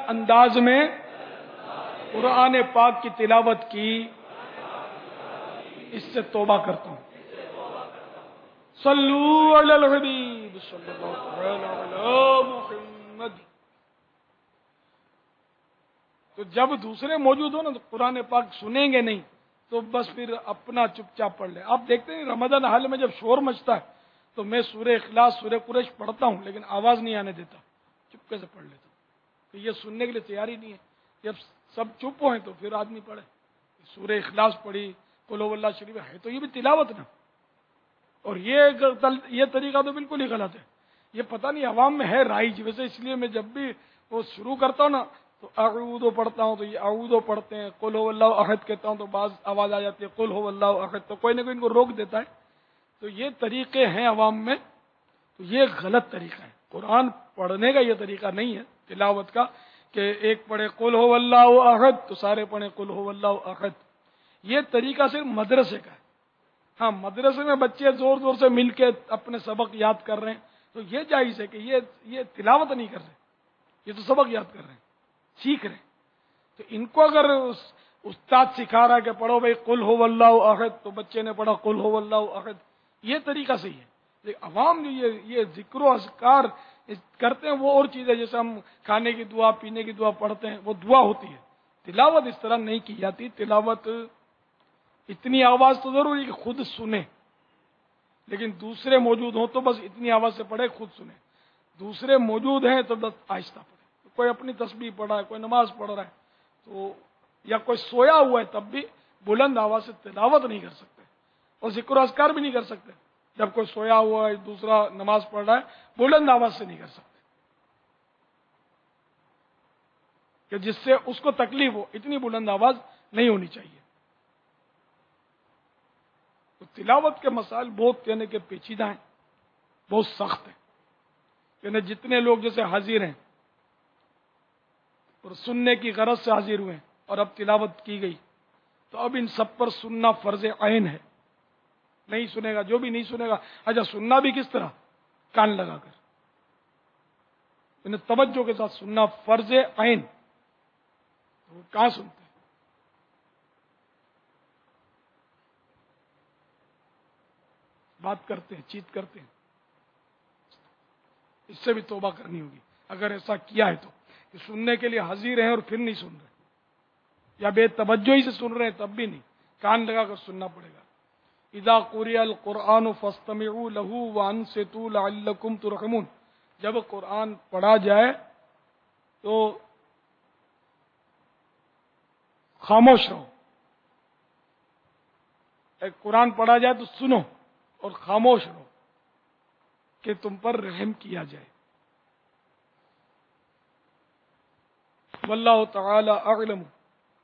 انداز میں قرآن پاک کی تلاوت کی، اس سے توبہ کرتا ہوں۔ صلو علی الحبیب صلی اللہ تعالی علی محمد۔ تو جب دوسرے موجود ہو نا تو قرآن پاک سنیں گے نہیں، تو بس پھر اپنا چپ چاپ پڑھ لیں۔ آپ دیکھتے ہیں رمضان حال میں جب شور مچتا ہے تو میں سورہ اخلاص سورہ قریش پڑھتا ہوں، لیکن آواز نہیں آنے دیتا، چپکے سے پڑھ لیتا ہوں۔ تو یہ سننے کے لیے تیاری نہیں ہے۔ جب سب چپ ہوئیں تو پھر آدمی پڑھے۔ سورہ اخلاص پڑھی، قل هو اللہ شریف ہے تو یہ بھی تلاوت نا۔ اور یہ طریقہ تو بالکل ہی غلط ہے۔ یہ پتہ نہیں عوام میں ہے رائج، ویسے اس لیے میں جب بھی وہ شروع کرتا ہوں نا تو اعوذ پڑھتا ہوں تو یہ اعوذ پڑھتے ہیں، قل هو اللہ احد کہتا ہوں تو بعض آواز آ جاتی ہے قل هو اللہ احد، تو کوئی نہ کوئی ان کو روک دیتا ہے۔ تو یہ طریقے ہیں عوام میں، تو یہ غلط طریقہ ہے۔ قرآن پڑھنے کا یہ طریقہ نہیں ہے تلاوت کا کہ ایک پڑھے قل هو اللہ احد تو سارے پڑھیں قل هو اللہ احد۔ یہ طریقہ صرف مدرسے کا ہے۔ ہاں، مدرسے میں بچے زور زور سے مل کے اپنے سبق یاد کر رہے ہیں تو یہ جائز ہے کہ یہ تلاوت نہیں کر رہے، یہ تو سبق یاد کر رہے ہیں، سیکھ رہے ہیں۔ تو ان کو اگر استاد سکھا رہا ہے کہ پڑھو بھائی قل هو اللہ احد، تو بچے نے پڑھا قل هو اللہ احد، یہ طریقہ صحیح ہے۔ لیکن عوام جو یہ ذکر و اذکار کرتے ہیں وہ اور چیز ہے، جیسے ہم کھانے کی دعا پینے کی دعا پڑھتے ہیں، وہ دعا ہوتی ہے۔ تلاوت اس طرح نہیں کی جاتی۔ تلاوت اتنی آواز تو ضروری کہ خود سنے، لیکن دوسرے موجود ہوں تو بس اتنی آواز سے پڑھے خود سنے، دوسرے موجود ہیں تو بس آہستہ پڑھے۔ کوئی اپنی تسبیح پڑھ رہا ہے، کوئی نماز پڑھ رہا ہے تو، یا کوئی سویا ہوا ہے تب بھی بلند آواز سے تلاوت نہیں کر سکتے، اور ذکر و اذکار بھی نہیں کر سکتے۔ جب کوئی سویا ہوا ہے دوسرا نماز پڑھ رہا ہے بلند آواز سے نہیں کر سکتے کہ جس سے اس کو تکلیف ہو، اتنی بلند آواز نہیں ہونی چاہیے۔ تو تلاوت کے مسائل بہت یعنی کہ پیچیدہ ہیں، بہت سخت ہیں۔ یعنی جتنے لوگ جیسے حاضر ہیں اور سننے کی غرض سے حاضر ہوئے ہیں اور اب تلاوت کی گئی، تو اب ان سب پر سننا فرض عین ہے۔ نہیں سنے گا، جو بھی نہیں سنے گا، اچھا سننا بھی کس طرح؟ کان لگا کر، یعنی توجہ کے ساتھ سننا فرض عین۔ تو وہ کہاں سنتے ہیں؟ بات کرتے ہیں، چیت کرتے ہیں۔ اس سے بھی توبہ کرنی ہوگی اگر ایسا کیا ہے تو، کہ سننے کے لیے حاضر ہیں اور پھر نہیں سن رہے، یا بے توجہی سے سن رہے ہیں تب بھی نہیں، کان لگا کر سننا پڑے گا۔ اذا قرئ القرآن فاستمعوا له وانصتوا لعلکم ترحمون، جب قرآن پڑھا جائے تو خاموش رہو۔ ایک قرآن پڑھا جائے تو سنو اور خاموش رہو کہ تم پر رحم کیا جائے۔ واللہ تعالی اعلم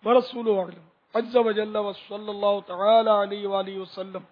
ورسولہ اعلم عز وجل وصلی اللہ تعالی علیہ وآلہ وسلم۔